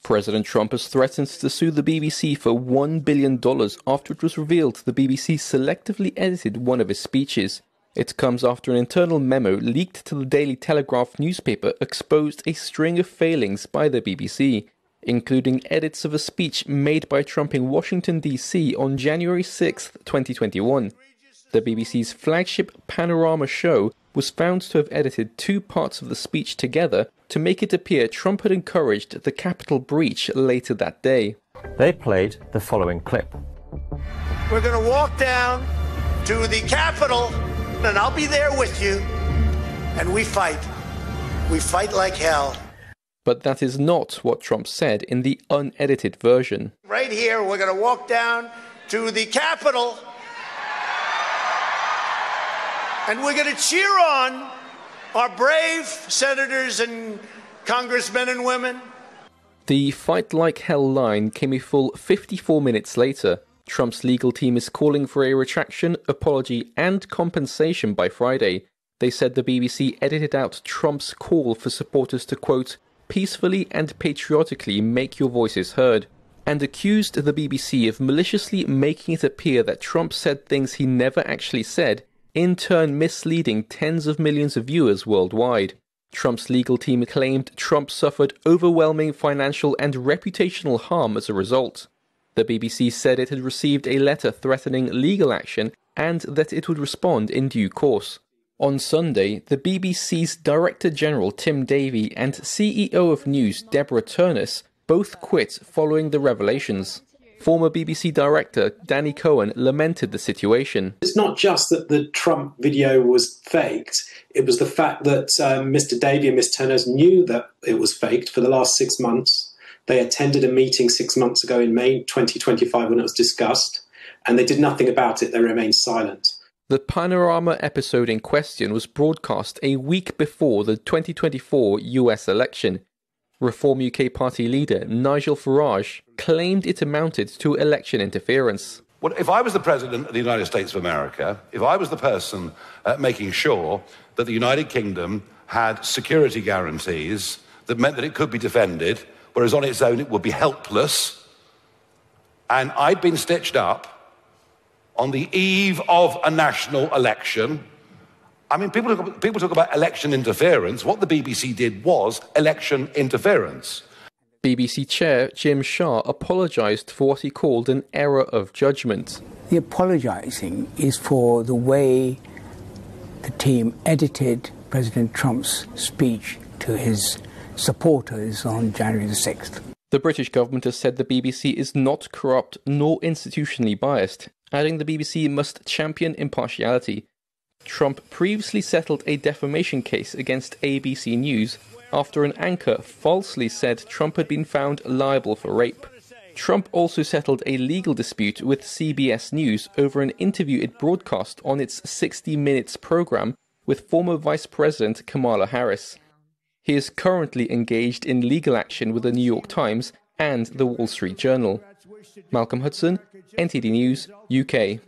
President Trump has threatened to sue the BBC for $1 billion after it was revealed the BBC selectively edited one of his speeches. It comes after an internal memo leaked to the Daily Telegraph newspaper exposed a string of failings by the BBC, including edits of a speech made by Trump in Washington, D.C. on January 6, 2021. The BBC's flagship Panorama show was found to have edited two parts of the speech together to make it appear Trump had encouraged the Capitol breach later that day. They played the following clip. We're going to walk down to the Capitol, and I'll be there with you, and we fight. We fight like hell. But that is not what Trump said in the unedited version. Right here, we're going to walk down to the Capitol, and we're going to cheer on our brave senators and congressmen and women. The fight like hell line came a full 54 minutes later. Trump's legal team is calling for a retraction, apology and compensation by Friday. They said the BBC edited out Trump's call for supporters to, quote, peacefully and patriotically make your voices heard, and accused the BBC of maliciously making it appear that Trump said things he never actually said, in turn misleading tens of millions of viewers worldwide. Trump's legal team claimed Trump suffered overwhelming financial and reputational harm as a result. The BBC said it had received a letter threatening legal action and that it would respond in due course. On Sunday, the BBC's Director General Tim Davie and CEO of News Deborah Turnus both quit following the revelations. Former BBC Director Danny Cohen lamented the situation. It's not just that the Trump video was faked, it was the fact that Mr. Davie and Ms. Turnus knew that it was faked for the last 6 months. They attended a meeting 6 months ago in May 2025 when it was discussed, and they did nothing about it. They remained silent. The Panorama episode in question was broadcast a week before the 2024 US election. Reform UK party leader Nigel Farage claimed it amounted to election interference. Well, if I was the President of the United States of America, if I was the person making sure that the United Kingdom had security guarantees that meant that it could be defended, whereas on its own it would be helpless, and I'd been stitched up on the eve of a national election. I mean, people talk about election interference. What the BBC did was election interference. BBC Chair Jim Shah apologised for what he called an error of judgment. The apologising is for the way the team edited President Trump's speech to his supporters on January the 6th. The British government has said the BBC is not corrupt nor institutionally biased, adding the BBC must champion impartiality. Trump previously settled a defamation case against ABC News after an anchor falsely said Trump had been found liable for rape. Trump also settled a legal dispute with CBS News over an interview it broadcast on its 60 Minutes program with former Vice President Kamala Harris. He is currently engaged in legal action with the New York Times and the Wall Street Journal. Malcolm Hudson, NTD News, UK.